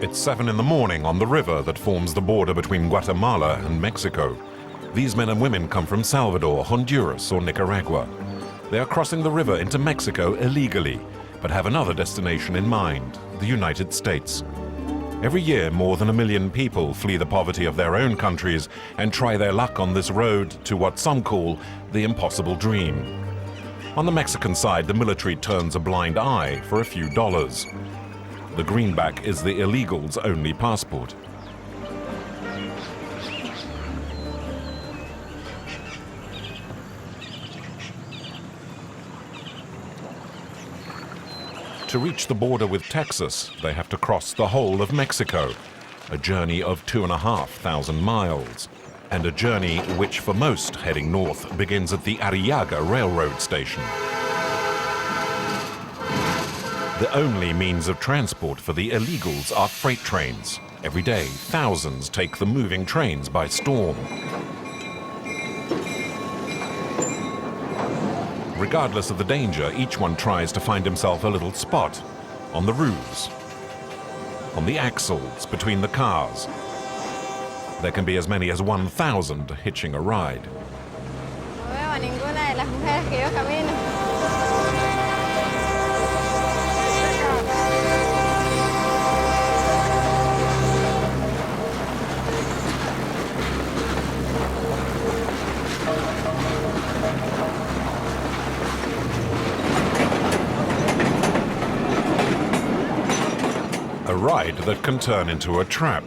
It's 7 in the morning on the river that forms the border between Guatemala and Mexico. These men and women come from Salvador, Honduras, or Nicaragua. They are crossing the river into Mexico illegally, but have another destination in mind, the United States. Every year, more than 1 million people flee the poverty of their own countries and try their luck on this road to what some call the impossible dream. On the Mexican side, the military turns a blind eye for a few dollars. The greenback is the illegals' only passport. To reach the border with Texas, they have to cross the whole of Mexico, a journey of 2,500 miles, and a journey which for most heading north begins at the Arriaga railroad station. The only means of transport for the illegals are freight trains. Every day, thousands take the moving trains by storm. Regardless of the danger, each one tries to find himself a little spot on the roofs, on the axles between the cars. There can be as many as 1,000 hitching a ride. No veo a ninguna de las mujeres que yo camino. A ride that can turn into a trap.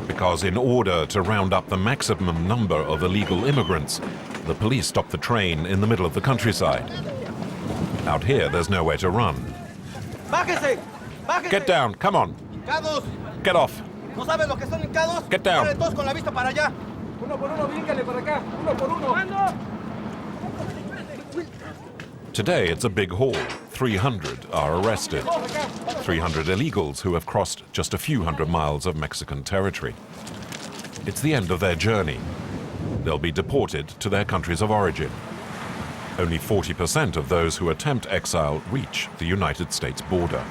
Because in order to round up the maximum number of illegal immigrants, the police stop the train in the middle of the countryside. Out here, there's nowhere to run. Get down, come on. Get off. Get down. Today, it's a big haul. 300 are arrested. 300 illegals who have crossed just a few hundred miles of Mexican territory. It's the end of their journey. They'll be deported to their countries of origin. Only 40% of those who attempt exile reach the United States border.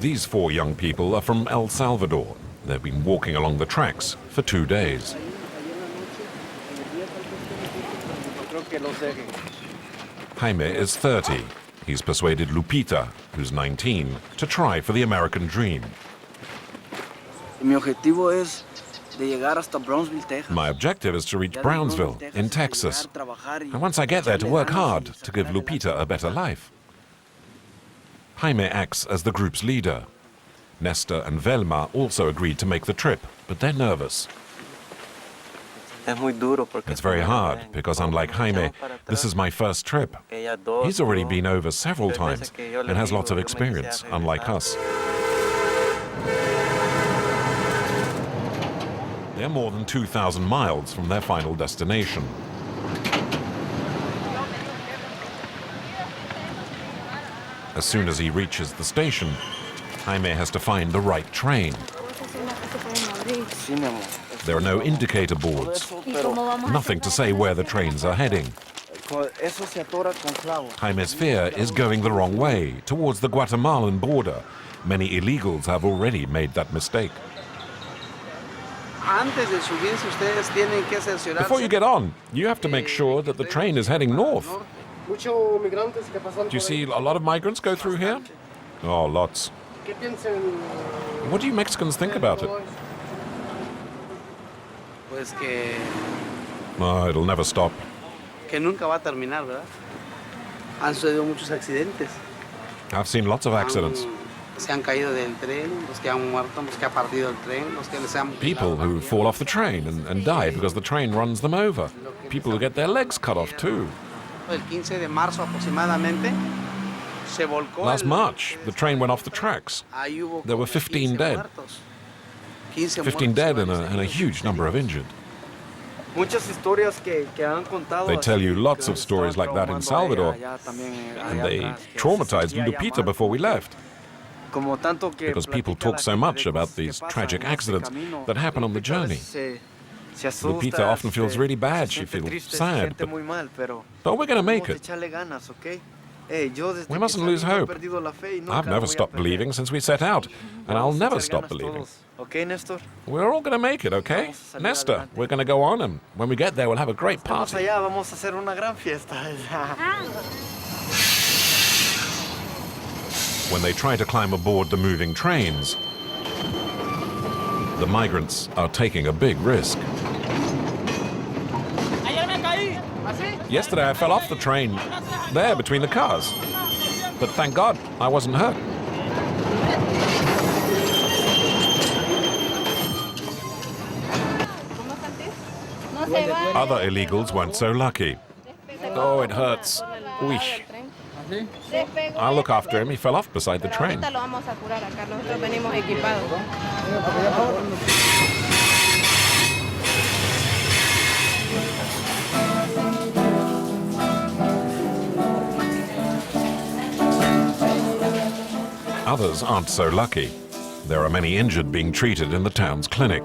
These 4 young people are from El Salvador. They've been walking along the tracks for 2 days. Jaime is 30. He's persuaded Lupita, who's 19, to try for the American dream. My objective is to reach Brownsville, in Texas. And once I get there, to work hard to give Lupita a better life. Jaime acts as the group's leader. Nesta and Velma also agreed to make the trip, but they're nervous. It's very hard, because unlike Jaime, this is my first trip. He's already been over several times and has lots of experience, unlike us. They're more than 2,000 miles from their final destination. As soon as he reaches the station, Jaime has to find the right train. There are no indicator boards, nothing to say where the trains are heading. Jaime's fear is going the wrong way, towards the Guatemalan border. Many illegals have already made that mistake. Before you get on, you have to make sure that the train is heading north. Do you see a lot of migrants go through here? Oh, lots. What do you Mexicans think about it? Oh, it'll never stop. I've seen lots of accidents. People who fall off the train and die because the train runs them over. People who get their legs cut off too. Last March, the train went off the tracks. There were 15 dead. 15 dead and a huge number of injured. They tell you lots of stories like that in Salvador, and they traumatized Lupita before we left. because people talk so much about these tragic accidents that happen on the journey. Lupita often feels really bad. She feels sad, but we're going to make it. We mustn't lose hope. I've never stopped believing since we set out, and I'll never stop believing. We're all going to make it, okay? Nestor, we're going to go on, and when we get there, we'll have a great party. When they try to climb aboard the moving trains, the migrants are taking a big risk. Yesterday I fell off the train there between the cars, but thank God I wasn't hurt. Other illegals weren't so lucky. Oh, it hurts. Weesh. I'll look after him. He fell off beside the train. Others aren't so lucky. There are many injured being treated in the town's clinic.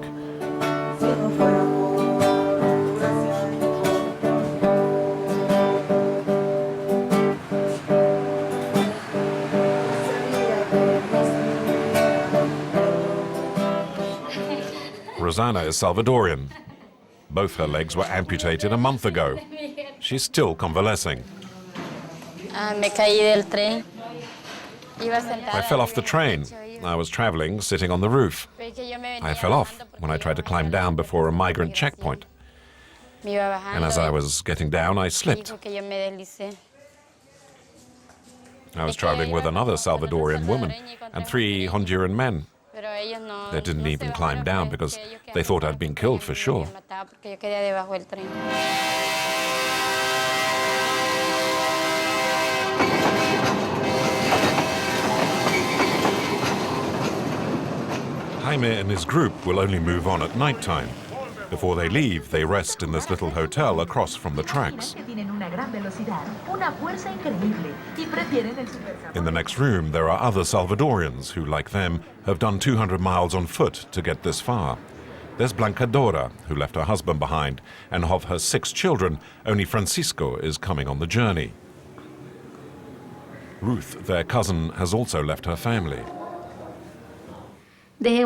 Rosanna is Salvadorian. Both her legs were amputated a month ago. She's still convalescing. I fell off the train. I was traveling, sitting on the roof. I fell off when I tried to climb down before a migrant checkpoint. And as I was getting down, I slipped. I was traveling with another Salvadorian woman and 3 Honduran men. They didn't even climb down because they thought I'd been killed for sure. Jaime and his group will only move on at night time. Before they leave, they rest in this little hotel across from the tracks. In the next room, there are other Salvadorians who, like them, have done 200 miles on foot to get this far. There's Blanca Dora, who left her husband behind, and of her 6 children, only Francisco is coming on the journey. Ruth, their cousin, has also left her family. I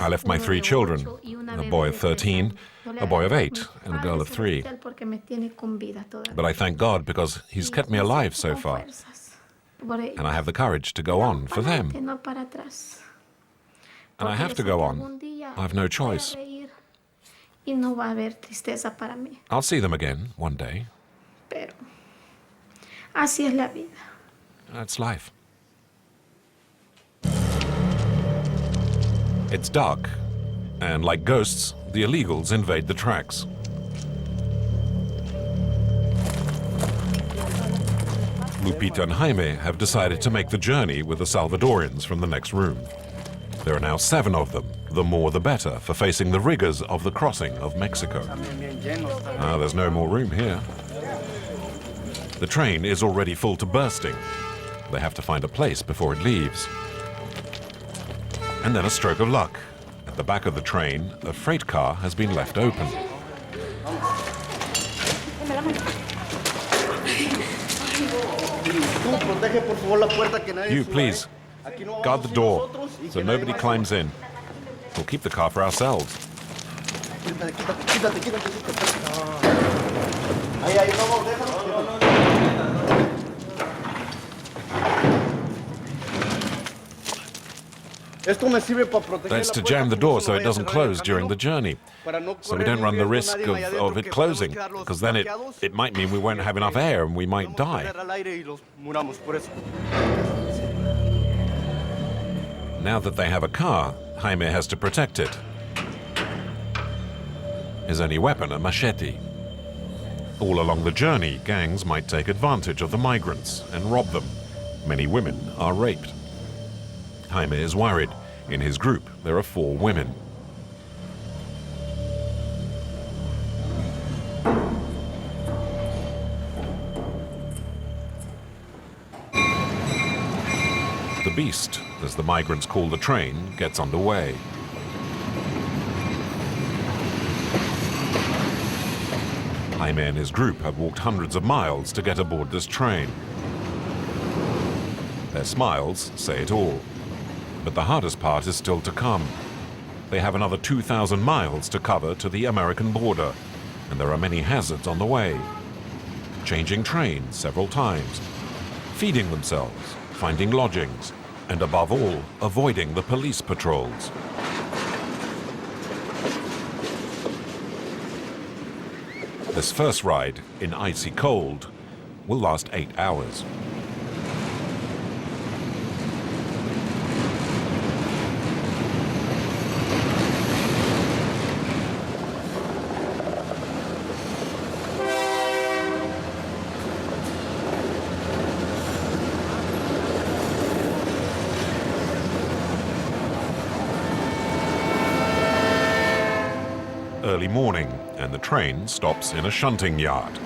left my 3 children, a boy of 13, a boy of 8, and a girl of 3. But I thank God because He's kept me alive so far. And I have the courage to go on for them. And I have to go on. I have no choice. I'll see them again one day. That's life. It's dark, and like ghosts, the illegals invade the tracks. Lupita and Jaime have decided to make the journey with the Salvadorians from the next room. There are now 7 of them, the more the better for facing the rigors of the crossing of Mexico. There's no more room here. The train is already full to bursting. They have to find a place before it leaves. And then a stroke of luck. At the back of the train, a freight car has been left open. You, please, guard the door so nobody climbs in. We'll keep the car for ourselves. That's to jam the door so it doesn't close during the journey, so we don't run the risk of it closing, because then it might mean we won't have enough air and we might die. Now that they have a car, Jaime has to protect it. His only weapon, a machete. All along the journey, gangs might take advantage of the migrants and rob them. Many women are raped. Jaime is worried. In his group, there are 4 women. The beast, as the migrants call the train, gets underway. Jaime and his group have walked hundreds of miles to get aboard this train. Their smiles say it all. But the hardest part is still to come. They have another 2,000 miles to cover to the American border, and there are many hazards on the way. Changing trains several times, feeding themselves, finding lodgings, and above all, avoiding the police patrols. This first ride, in icy cold, will last 8 hours. Early morning, and the train stops in a shunting yard.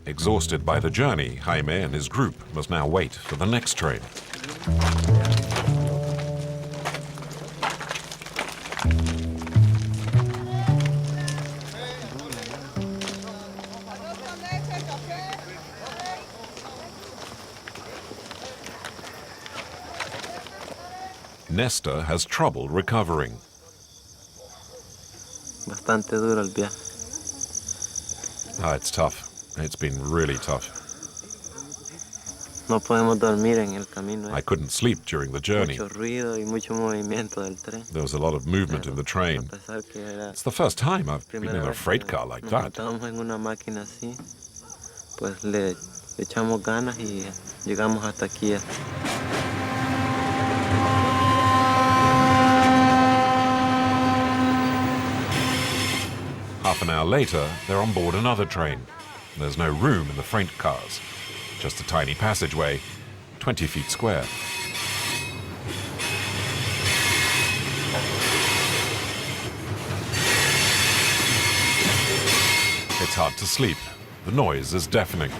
Exhausted by the journey, Jaime and his group must now wait for the next train. Nesta has trouble recovering. Bastante duro el viaje. It's tough. It's been really tough. No podemos dormir en el camino. I couldn't sleep during the journey. Mucho ruido y mucho movimiento del tren. There was a lot of movement in the train. It's the first time I've been in a freight car like that. Estamos en una máquina así, pues le echamos ganas y llegamos hasta aquí. Half an hour later, they're on board another train. There's no room in the freight cars. Just a tiny passageway, 20 feet square. It's hard to sleep. The noise is deafening.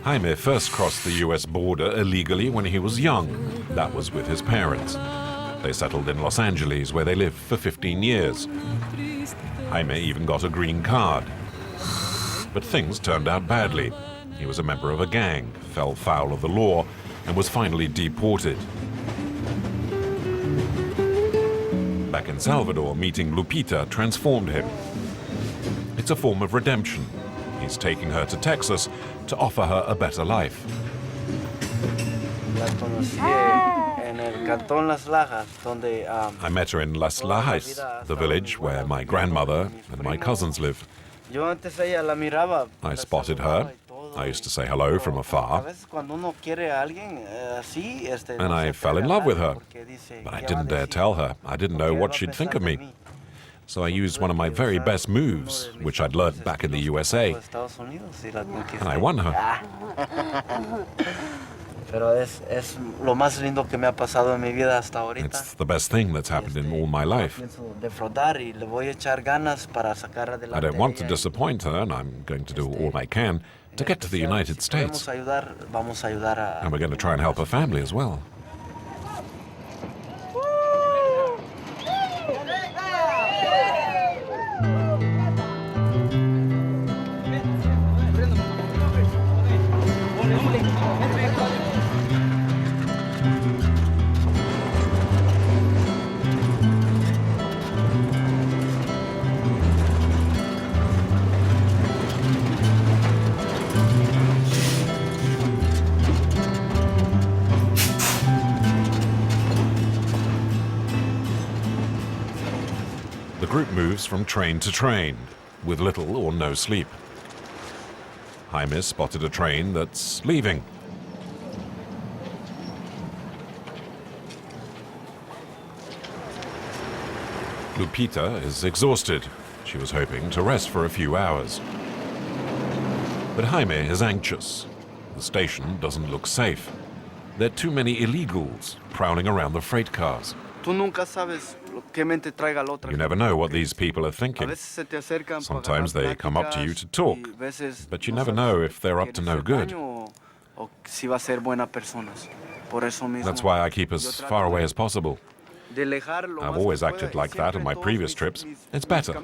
Jaime first crossed the US border illegally when he was young. That was with his parents. They settled in Los Angeles, where they lived for 15 years. Jaime even got a green card. But things turned out badly. He was a member of a gang, fell foul of the law, and was finally deported. Back in Salvador, meeting Lupita transformed him. It's a form of redemption. He's taking her to Texas to offer her a better life. I met her in Las Lajas, the village where my grandmother and my cousins live. I spotted her. I used to say hello from afar. And I fell in love with her. But I didn't dare tell her. I didn't know what she'd think of me. So I used one of my very best moves, which I'd learned back in the USA. And I won her. It's the best thing that's happened in all my life. I don't want to disappoint her, and I'm going to do all I can to get to the United States. And we're going to try and help her family as well. group moves from train to train, with little or no sleep. Jaime spotted a train that's leaving. Lupita is exhausted. She was hoping to rest for a few hours. But Jaime is anxious. The station doesn't look safe. There are too many illegals prowling around the freight cars. You never know what these people are thinking. Sometimes they come up to you to talk, but you never know if they're up to no good. That's why I keep as far away as possible. I've always acted like that on my previous trips. It's better. What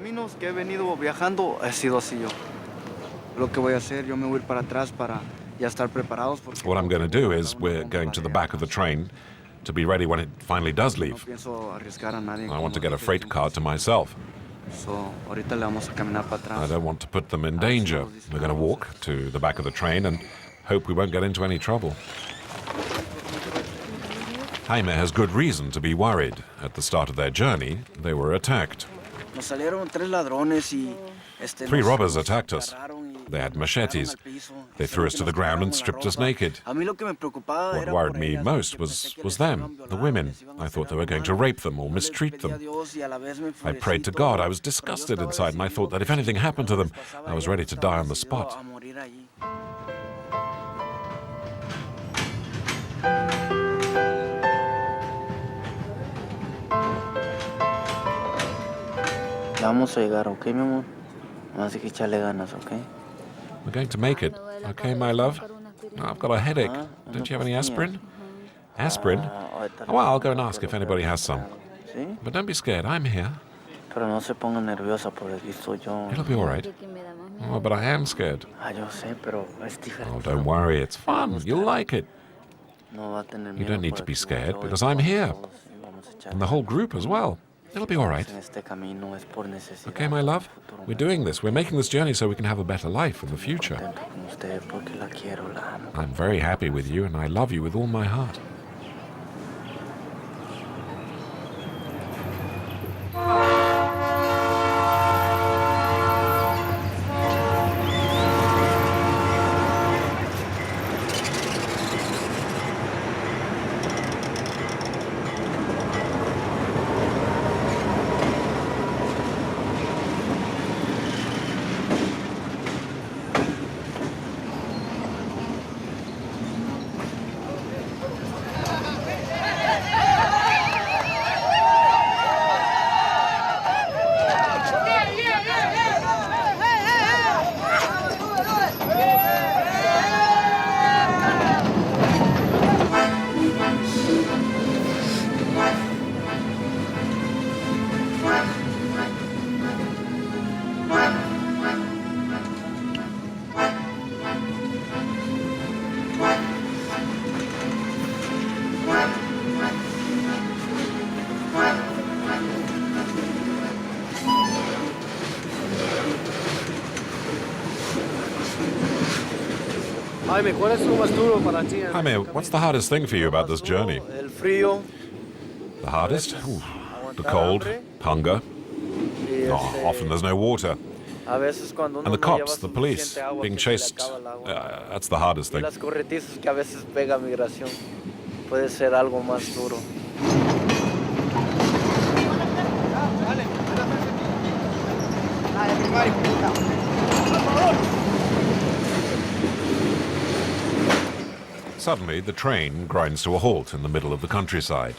I'm going to do is we're going to the back of the train to be ready when it finally does leave. I want to get a freight car to myself. I don't want to put them in danger. We're going to walk to the back of the train and hope we won't get into any trouble. Jaime has good reason to be worried. At the start of their journey, they were attacked. 3 robbers attacked us. They had machetes. They threw us to the ground and stripped us naked. What worried me most was them, the women. I thought they were going to rape them or mistreat them. I prayed to God. I was disgusted inside, and I thought that if anything happened to them, I was ready to die on the spot. Vamos a llegar, ¿ok, mi amor? Vamos a echarle ganas, ¿ok? We're going to make it. Okay, my love? Oh, I've got a headache. Don't you have any aspirin? Aspirin? Oh, well, I'll go and ask if anybody has some. But don't be scared. I'm here. Pero no se ponga nerviosa porque aquí estoy yo. It'll be all right. Oh, but I am scared. Yo sé, pero es diferente. Oh, don't worry. It's fun. You'll like it. You don't need to be scared because I'm here. And the whole group as well. It'll be all right. Okay, my love? We're doing this. We're making this journey so we can have a better life in the future. I'm very happy with you, and I love you with all my heart. Jaime, what's the hardest thing for you about this journey? The hardest? Ooh, the cold, hunger. Oh, often there's no water. And the cops, the police, being chased. That's the hardest thing. Suddenly, the train grinds to a halt in the middle of the countryside.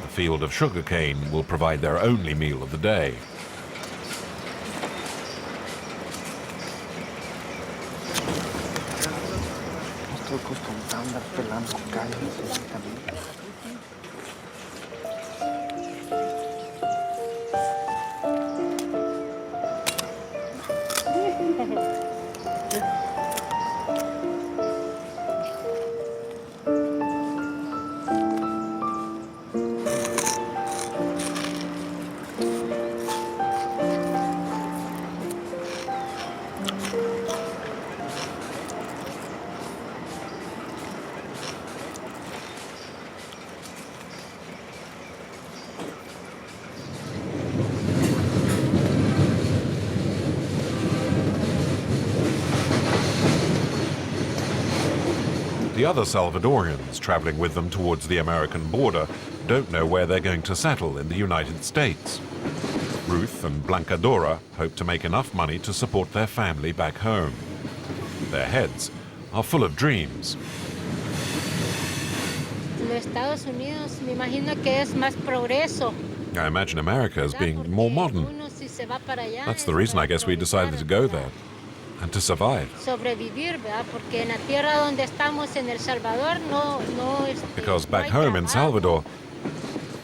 The field of sugarcane will provide their only meal of the day. The other Salvadorians traveling with them towards the American border don't know where they're going to settle in the United States. Ruth and Blancadora hope to make enough money to support their family back home. Their heads are full of dreams. Los Estados Unidos, me imagino que es más progreso. I imagine America as being more modern. That's the reason I guess we decided to go there. And to survive. Sobrevivir, ¿verdad? Porque en la tierra donde estamos en El Salvador no because back home in Salvador,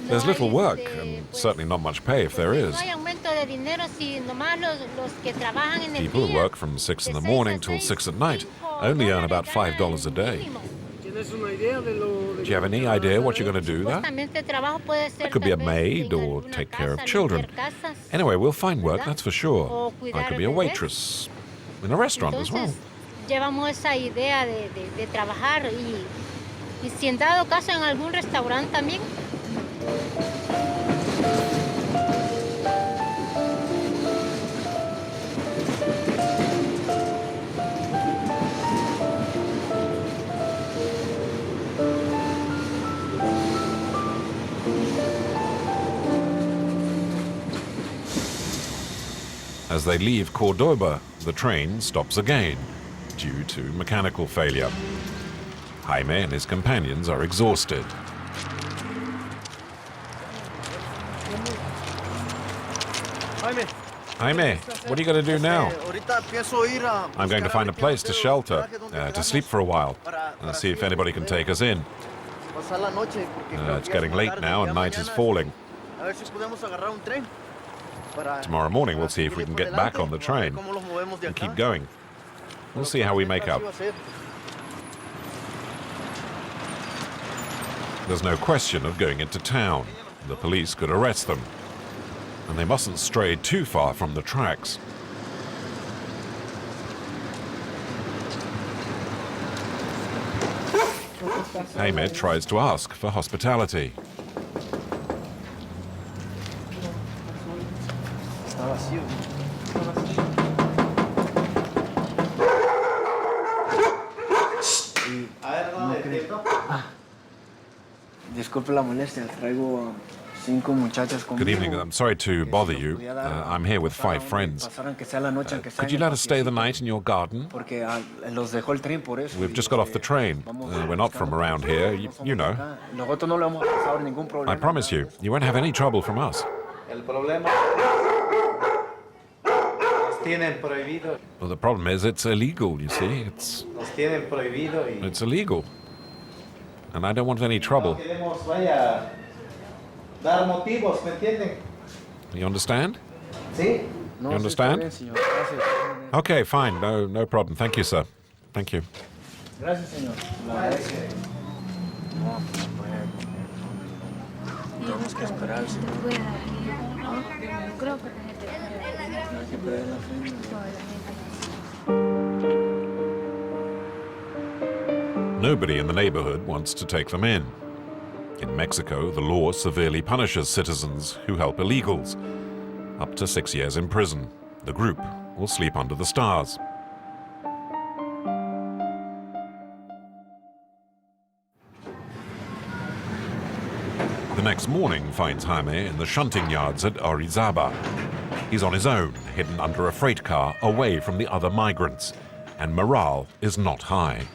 there's little work and certainly not much pay if there is. People who work from 6 in the morning till 6 at night only earn about $5 a day. Do you have any idea what you're going to do there? It could be a maid or take care of children. Anyway, we'll find work, that's for sure. I could be a waitress in a restaurant as well. Llevamos esa idea de trabajar y si en dado caso en algún restaurante también. As they leave Cordoba, the train stops again due to mechanical failure. Jaime and his companions are exhausted. Jaime, what are you going to do now? I'm going to find a place to shelter, to sleep for a while, and see if anybody can take us in. It's getting late now and night is falling. Tomorrow morning we'll see if we can get back on the train and keep going. We'll see how we make up. There's no question of going into town. The police could arrest them. And they mustn't stray too far from the tracks. Jaime tries to ask for hospitality. Good evening. I'm sorry to bother you. I'm here with 5 friends. Could you let us stay the night in your garden? We've just got off the train. We're not from around here, you know. I promise you, you won't have any trouble from us. Well, the problem is it's illegal, you see. It's illegal. And I don't want any trouble. You understand? You understand? Okay, fine. No problem. Thank you, sir. Thank you. Nobody in the neighborhood wants to take them in. In Mexico, the law severely punishes citizens who help illegals. Up to 6 years in prison. The group will sleep under the stars. The next morning finds Jaime in the shunting yards at Orizaba. He's on his own, hidden under a freight car away from the other migrants, and morale is not high.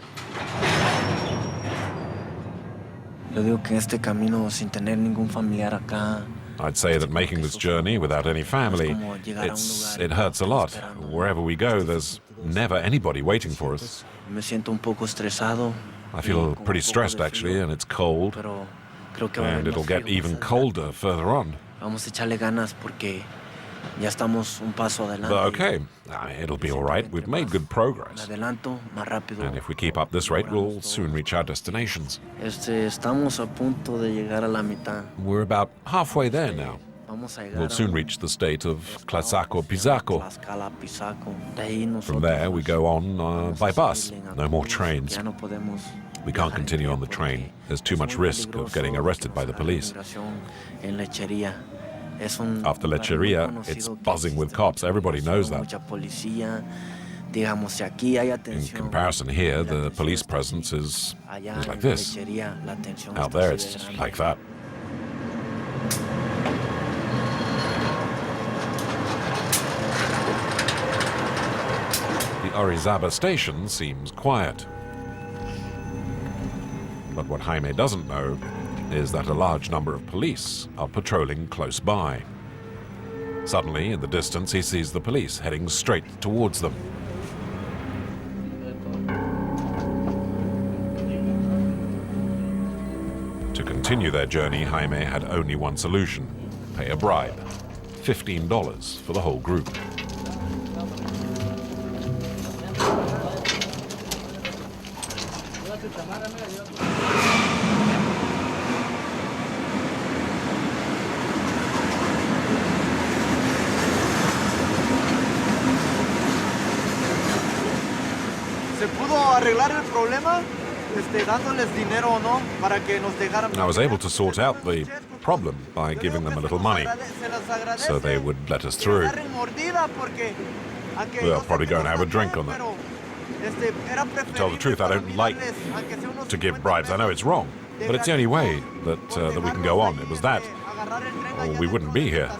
I'd say that making this journey without any family, it hurts a lot. Wherever we go, there's never anybody waiting for us. I feel pretty stressed, actually, and it's cold. And it'll get even colder further on. But okay, it'll be all right. We've made good progress. And if we keep up this rate, we'll soon reach our destinations. We're about halfway there now. We'll soon reach the state of Tlaxaco-Pizaco. From there, we go on by bus. No more trains. We can't continue on the train. There's too much risk of getting arrested by the police. After Lecheria, it's buzzing with cops. Everybody knows that. Digamos, si aquí hay In atención, comparison here, la the atención police está presence aquí. is Allá like en la this. lechería, la atención Out está there, así it's de grande. like that. The Orizaba station seems quiet. But what Jaime doesn't know is that a large number of police are patrolling close by. Suddenly, in the distance, he sees the police heading straight towards them. To continue their journey, Jaime had only one solution: pay a bribe. $15 for the whole group. ¿Se pudo arreglar el problema? Dándoles dinero, ¿no? Para que nos dejaran. I was able to sort out the problem by giving them a little money, so they would let us through. They'll probably go and have a drink on that. To tell the truth, I don't like to give bribes. I know it's wrong, but it's the only way that we can go on. It was that, or we wouldn't be here.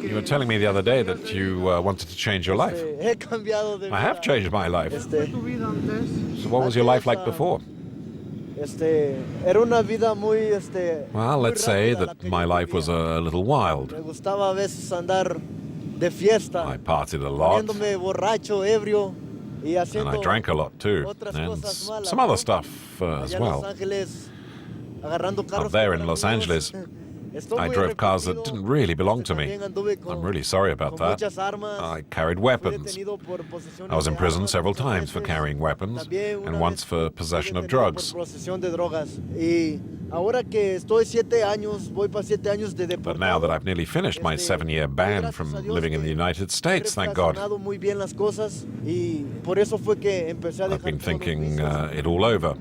You were telling me the other day that you wanted to change your life. I have changed my life. So what was your life like before? Well, let's say that my life was a little wild. I partied a lot, and I drank a lot too, and some other stuff as well. Up there in Los Angeles, I drove cars that didn't really belong to me. I'm really sorry about that. I carried weapons. I was in prison several times for carrying weapons, and once for possession of drugs. But now that I've nearly finished my 7-year ban from living in the United States, thank God, I've been thinking it all over.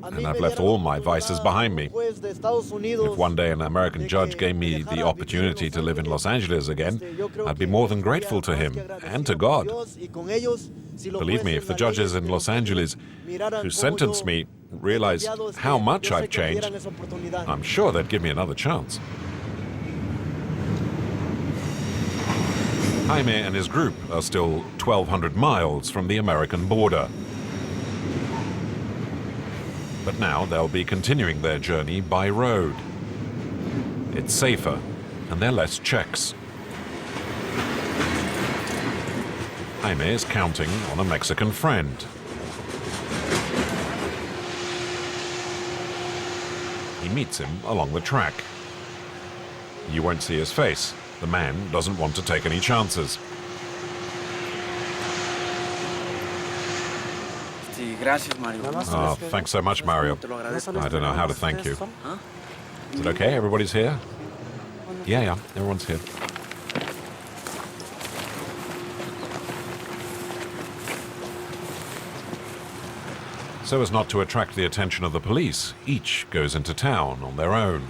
And I've left all my vices behind me. If one day an American judge gave me the opportunity to live in Los Angeles again, I'd be more than grateful to him and to God. Believe me, if the judges in Los Angeles who sentenced me realized how much I've changed, I'm sure they'd give me another chance. Jaime and his group are still 1,200 miles from the American border. But now they'll be continuing their journey by road. It's safer, and there are less checks. Jaime is counting on a Mexican friend. He meets him along the track. You won't see his face. The man doesn't want to take any chances. Oh, thanks so much, Mario. I don't know how to thank you. Is it okay? Everybody's here? Yeah, everyone's here. So as not to attract the attention of the police, each goes into town on their own.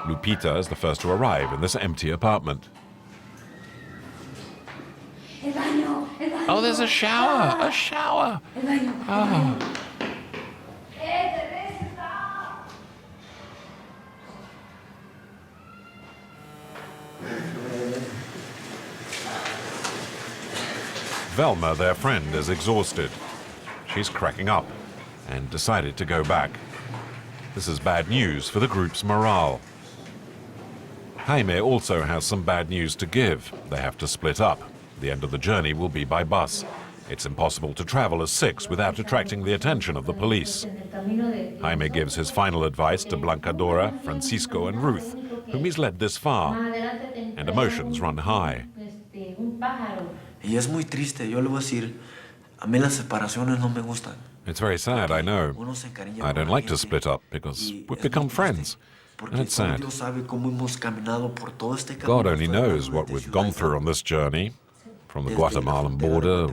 Lupita is the first to arrive in this empty apartment. Oh, there's a shower! A shower! Oh. Velma, their friend, is exhausted. She's cracking up and decided to go back. This is bad news for the group's morale. Jaime also has some bad news to give. They have to split up. The end of the journey will be by bus. It's impossible to travel as six without attracting the attention of the police. Jaime gives his final advice to Blancadora, Francisco and Ruth, whom he's led this far, and emotions run high. Y es muy triste, yo le voy a decir, a mí las separaciones no me gustan. It's very sad, I know. I don't like to split up because we've become friends, and it's sad. God only knows what we've gone through on this journey, from the Guatemalan border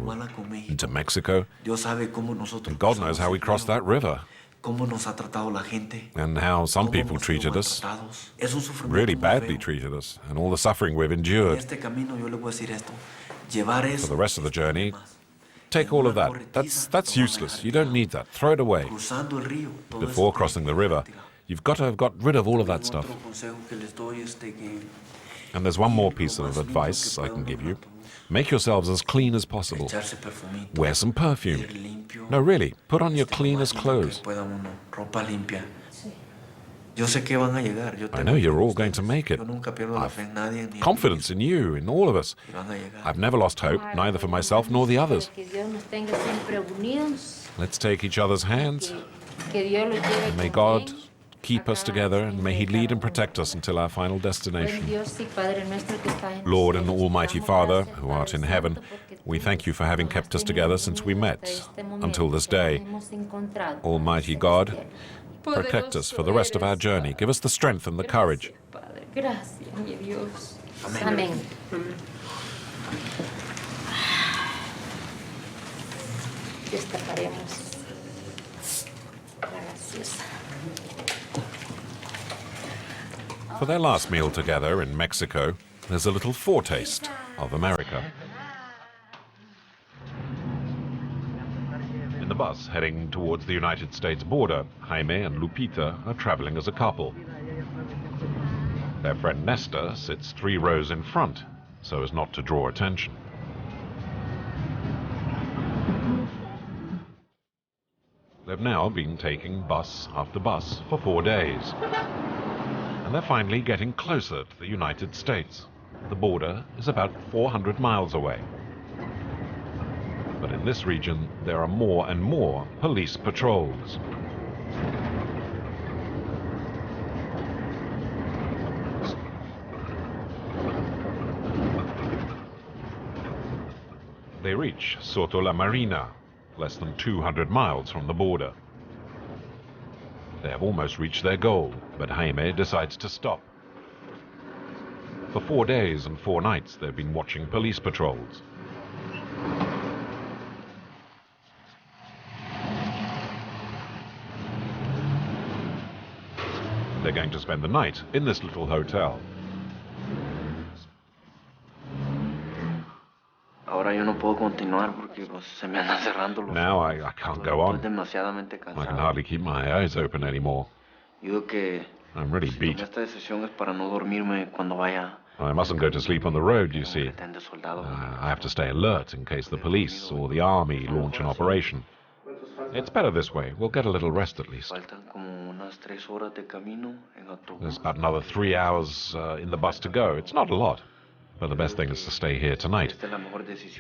into Mexico. And God knows how we crossed that river, and how some people treated us, really badly treated us, and all the suffering we've endured. For the rest of the journey, take all of that. That's useless. You don't need that. Throw it away. Before crossing the river, you've got to have got rid of all of that stuff. And there's one more piece of advice I can give you. Make yourselves as clean as possible. Wear some perfume. No, really, put on your cleanest clothes. I know you're all going to make it. I've confidence in you, in all of us. I've never lost hope, neither for myself nor the others. Let's take each other's hands. And may God keep us together, and may He lead and protect us until our final destination. Lord and Almighty Father, who art in heaven, we thank you for having kept us together since we met, until this day. Almighty God, protect us for the rest of our journey. Give us the strength and the courage. Amen. Destaparemos la gaseosa. For their last meal together in Mexico, there's a little foretaste of America. In the bus heading towards the United States border, Jaime and Lupita are traveling as a couple. Their friend Nestor sits 3 rows in front, so as not to draw attention. They've now been taking bus after bus for 4 days. And they're finally getting closer to the United States. The border is about 400 miles away. But in this region, there are more and more police patrols. They reach Soto la Marina, less than 200 miles from the border. They have almost reached their goal, but Jaime decides to stop. For 4 days and 4 nights, they've been watching police patrols. They're going to spend the night in this little hotel. Now I can't go on. I can hardly keep my eyes open anymore. I'm really beat. I mustn't go to sleep on the road, you see. I have to stay alert in case the police or the army launch an operation. It's better this way. We'll get a little rest at least. There's about another 3 hours in the bus to go. It's not a lot. But the best thing is to stay here tonight,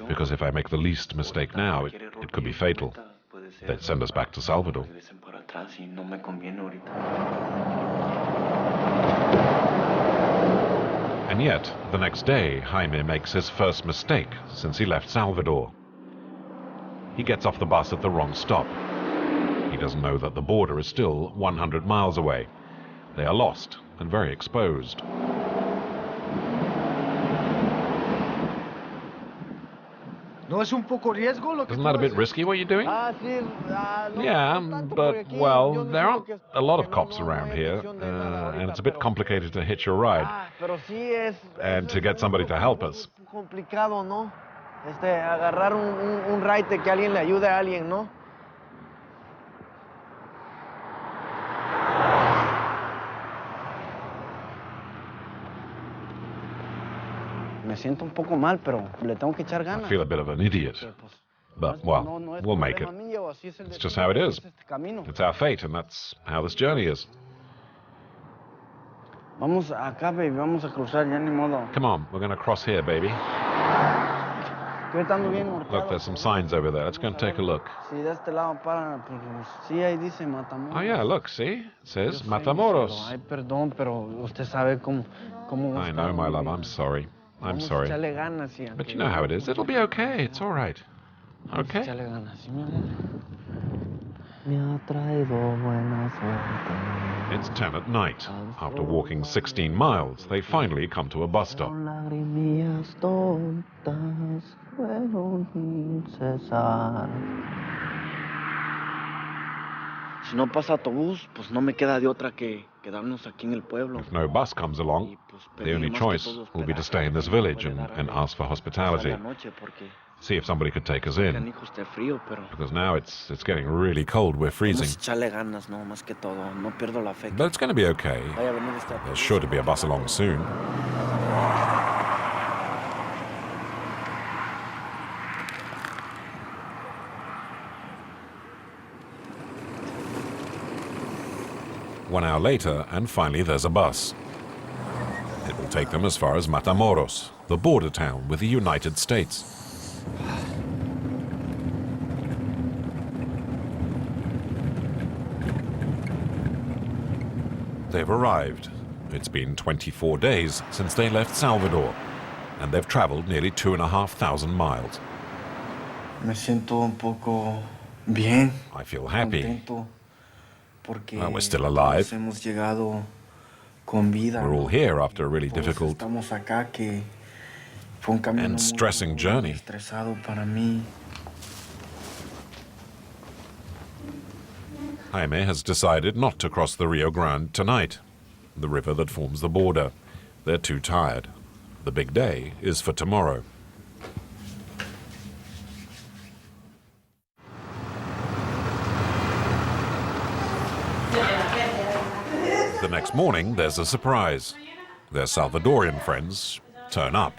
because if I make the least mistake now, it could be fatal. They'd send us back to Salvador. And yet, the next day, Jaime makes his first mistake since he left Salvador. He gets off the bus at the wrong stop. He doesn't know that the border is still 100 miles away. They are lost and very exposed. ¿No es un poco riesgo lo que Isn't tú that a bit haces? risky what you're doing? Sí, no, Yeah, no tanto but, porque aquí well, yo no there siento aren't que es- a lot que of cops no around hay here, atención de nada and ahorita, it's a bit pero- complicated to hitch a ride. Pero sí es And to get un somebody to poco help us. complicado, ¿no? Agarrar un ride que alguien le ayude a alguien, ¿no? Me siento un poco mal, pero le tengo que echar I ganas. feel a bit of an idiot. But, well, we'll make it. It's just how it is. It's our fate, and that's how this journey is. Vamos acá, baby, vamos a cruzar, ya ni modo. Come on, we're going to cross here, baby. Estoy estando bien Look, norteado, there's some pero signs over there. Let's go and vamos a take a ver look. Si de este lado paran, pues sí, ahí dice Matamoros. Oh, yeah, look, see? It Yo says sé, Matamoros. Ay, perdón, pero usted sabe cómo I know, my love. I'm sorry. I'm Vamos a sorry. echarle ganas, sí, But aunque you know how it is. It'll be okay. It's all right. vamos a Okay? echarle ganas, ¿sí, mi amor? Me ha traído buena suerte. It's 10 at night. After walking 16 miles, they finally come to a bus stop. Lagrimillas tontas fueron sin cesar. Si no pasa autobús, pues no me queda de otra que quedarnos aquí en el pueblo. If no bus comes along, the only choice will be to stay in this village and ask for hospitality. See if somebody could take us in. Because now it's getting really cold. We're freezing. Echarle ganas, no, más que todo. No pierdo la fe. But it's going to be okay. There's sure to be a bus along soon. One hour later, and finally there's a bus. It will take them as far as Matamoros, the border town with the United States. They've arrived. It's been 24 days since they left Salvador, and they've traveled nearly 2,500 miles. Me siento un poco bien. I feel happy. Contento, porque Well, we're still alive. hemos llegado con vida. We're all here after a really Todos difficult estamos acá, que fue un camino and muy, stressing muy journey. estresado para mí. Jaime has decided not to cross the Rio Grande tonight, the river that forms the border. They're too tired. The big day is for tomorrow. The next morning, there's a surprise. Their Salvadorian friends turn up.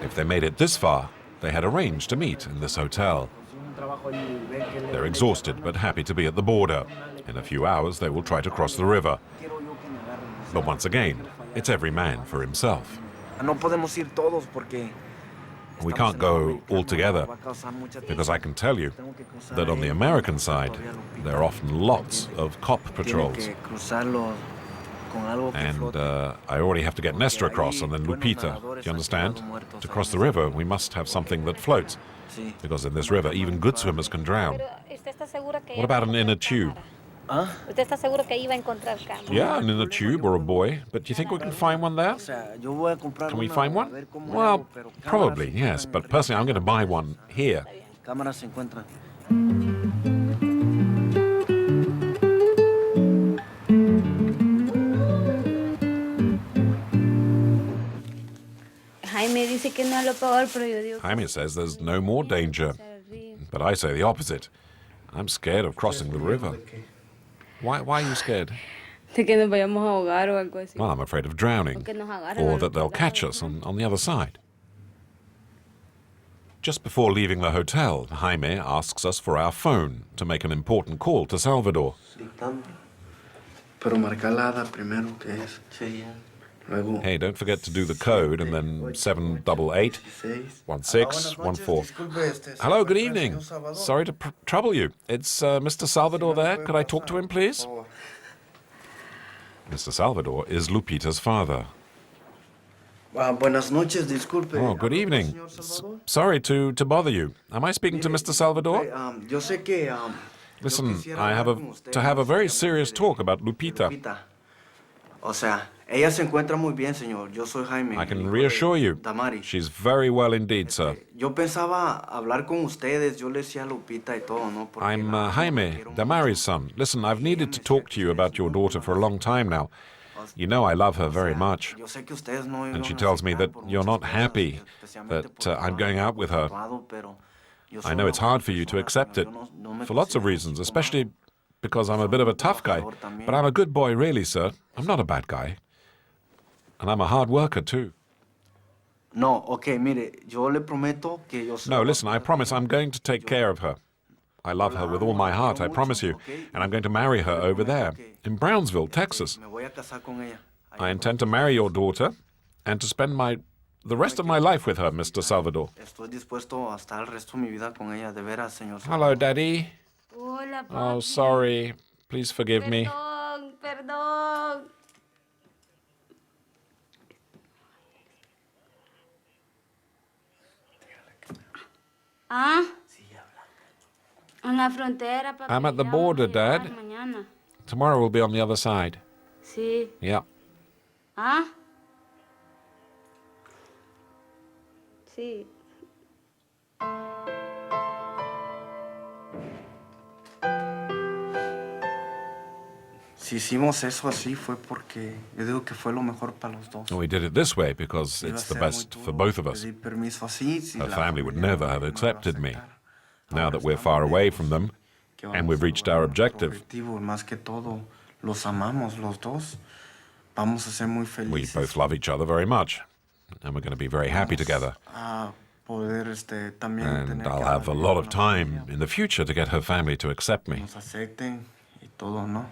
If they made it this far, they had arranged to meet in this hotel. They're exhausted but happy to be at the border. In a few hours, they will try to cross the river. But once again, it's every man for himself. No podemos ir todos porque We can't go all together, because I can tell you that on the American side, there are often lots of cop patrols. And I already have to get Nestor across and then Lupita. Do you understand? To cross the river, we must have something that floats, because in this river, even good swimmers can drown. What about an inner tube? ¿Usted está seguro que iba a encontrar cama? Yeah, an inner tube or a buoy, but do you think we can find one there? Can we find one? Well, probably, yes, but personally, I'm going to buy one here. Cámaras se encuentran. Jaime dice que no es lo peor, pero yo digo que Jaime says there's no more danger, but I say the opposite. I'm scared of crossing the river. Why are you scared? de que nos vayamos a ahogar o algo así. Well, I'm afraid of drowning, Que nos agarren or al that otro they'll catch lado. us on the other side. Just before leaving the hotel, Jaime asks us for our phone to make an important call to Salvador. Dictando. Pero marcar la hada primero, que es. Sí, ya. Luego. Hey, don't forget to do the code and then 788 1614. Hello, good evening. Sorry to trouble you. It's Mr. Salvador there. Could I talk to him, please? Mr. Salvador is Lupita's father. Buenas noches, disculpe. Oh, good evening. Señor Salvador. Sorry to bother you. Am I speaking to Mr. Salvador? Yo sé que. Listen, I have to have a very serious talk about Lupita. O sea, ella se encuentra muy bien, señor. Yo soy Jaime. I el can hijo reassure de you, Damari. she's very well indeed, sir. Yo pensaba hablar con ustedes. Yo le decía a Lupita y todo, ¿no? Porque I'm la amo, la Jaime, quiero Damari's mucho. son. Listen, I've Y needed ella to me talk decía to you que about ustedes your son daughter muy for a buenas long time now. personas. You know I love her O very sea, much. yo sé que ustedes no And she iban a tells me aceptar that por you're muchas not cosas, happy especialmente that por el I'm going trabajo out with her. ocupado, pero yo I soy know una it's buena hard for you to persona, accept señor. it Yo no me for lots of considero un reasons, chico especially malo. because I'm Yo a soy bit of muy a tough guy. trabajador también. But I'm a good boy, really, sir. I'm not a bad guy. And I'm a hard worker, too. No, ok, mire, yo le prometo que yo se la No, voy a listen, I cuidar promise bien. I'm going to take Yo- care of her. I love yo her la with all amo, my la heart, quiero I promise mucho, you. ok, And I'm y going to marry yo her le over prometo there, que, in Brownsville, Texas. me voy a casar con ella. Allá I con intend to ustedes. marry your daughter and to spend the rest of my life with her, Mr. Salvador. Estoy dispuesto a estar el resto de mi vida con ella, de veras, señor Hello, Salvador. Daddy. Hola, papi. Oh, sorry. Please forgive me. Perdón, perdón. Ah. En la frontera, papi. I'm at the Ya border, vamos a llegar Dad. mañana. Tomorrow we'll be on the other side. Sí. Yeah. Ah. Sí. Si hicimos eso así fue porque yo digo que fue lo mejor para los dos. We did it this way because Iba a it's the ser muy best for duro both of us. pedir permiso así, si Her la family would familia never no have me iba a accepted me. aceptar. Now Ahora that we're estamos far away lejos, from them, que and vamos we've a reached lograr our nuestro objective, objetivo, más que todo, los amamos los dos. Vamos a ser muy we felices. both love each other very much. And we're going to be very happy together. A poder, también And tener I'll que have a darle lot of una time familia, in the future to get her family to accept me. nos acepten y todo, ¿no?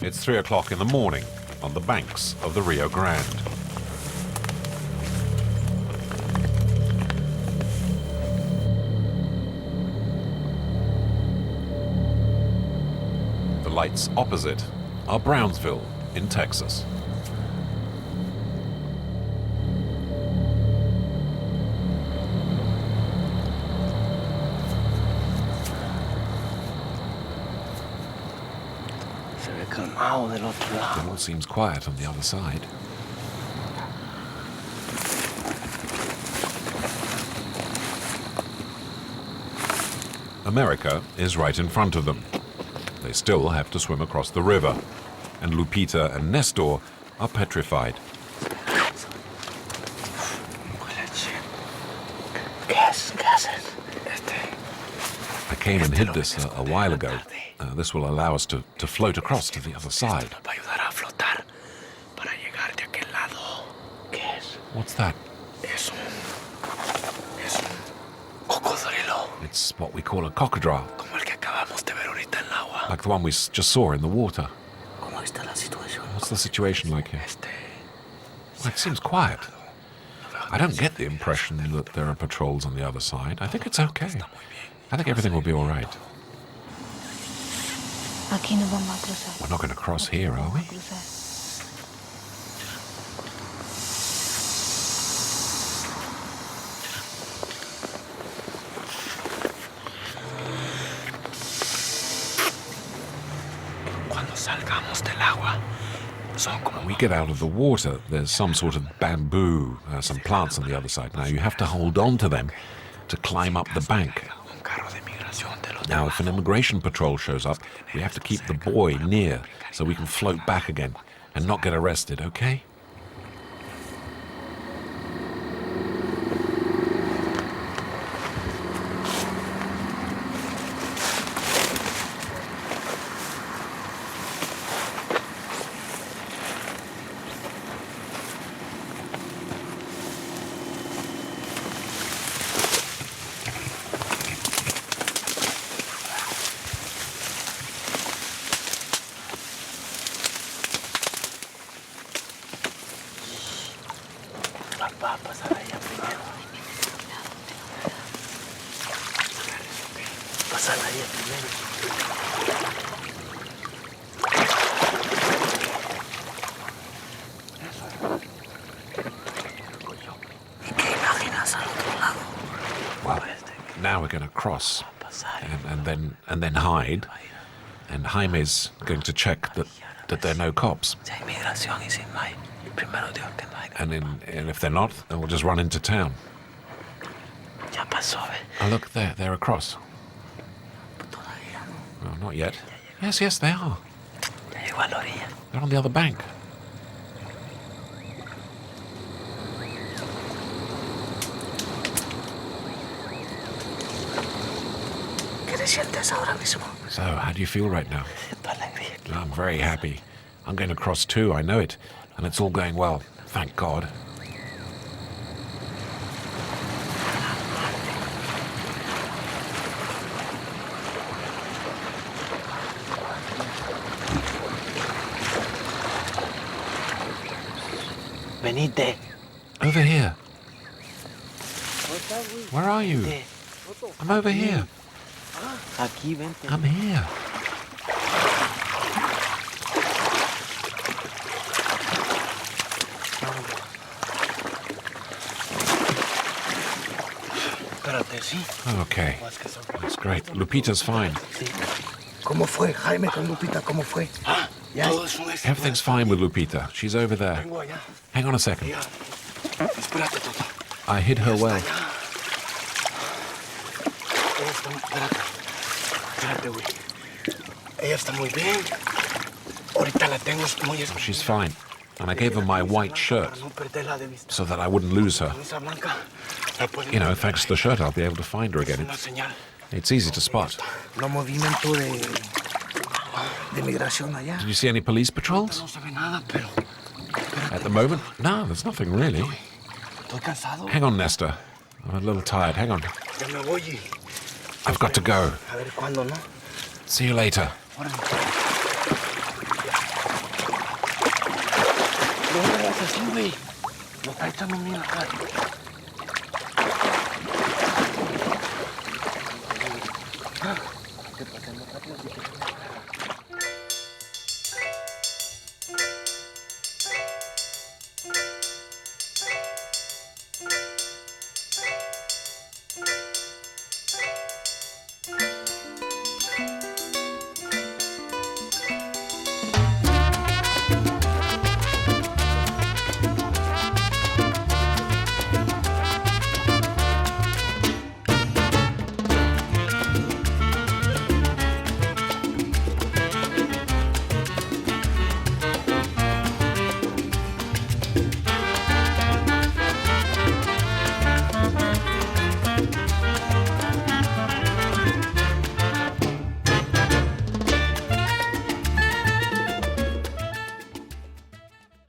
It's 3 o'clock in the morning on the banks of the Rio Grande. The lights opposite are Brownsville in Texas. Se ve calmado del otro lado. It all seems quiet on the other side. America is right in front of them. They still have to swim across the river, and Lupita and Nestor are petrified. ¿Qué haces? I came and hid this a while ago. This will allow us to float across to the other side. Nos va a ayudar a flotar para llegar de aquel lado. ¿Qué es? What's that? Es un cocodrilo, It's what we call a crocodile, como el que acabamos de ver ahorita en el agua. like the one we just saw in the water. ¿Cómo está la situación? What's the situation like here? Well, it seems quiet. I don't get the impression that there are patrols on the other side. I think it's okay. I think everything will be all right. Aquí nos vamos a cruzar. We're not going to cross here, are we? Cuando salgamos del agua, son como When we get out of the water, there's some sort of bamboo, some plants on the other side. Now, you have to hold on to them to climb up the bank. un carro de migración de los Now, if an immigration patrol shows up, we have to keep the boy near so we can float back again and not get arrested, okay? Va a pasar allá primero. Pasar allá primero. ¿Y qué imaginas al otro lado? Well, Now we're going to cross and then hide. And Jaime's going to check that there are no cops. And if they're not, then we'll just run into town. Oh, look, they're across. Well, not yet. Yes, they are. They're on the other bank. So, how do you feel right now? I'm very happy. I'm going to cross too, I know it. And it's all going well, thank God. Venite. Over here. Where are you? I'm over here. Aquí, vente. I'm here. Espérate, sí. Okay. That's great. Lupita's fine. ¿Cómo fue, Jaime con Lupita? ¿Cómo fue? Todo es un Everything's fine with Lupita. She's over there. Vengo allá. Hang on a second. Espérate, Toto. I hid her well. Espérate, güey. Ella está muy bien. Ahorita la tengo muy escondida. She's fine. And I gave her my white shirt Para no perderla de vista. so that I wouldn't lose her. Camisa blanca. La pueden You know, encontrar. thanks to the shirt, I'll be able to find her again. Una señal. It's easy to spot. No movimiento de migración allá. Did you see any police patrols? No se ve nada, pero At the moment? No, there's nothing really. estoy cansado. Hang on, Nestor. I'm a little tired. Hang on. Ya me voy y I've got to go. a ver cuándo, ¿no? See you later. Órale. No me hagas así, güey. Me está echando miedo acá.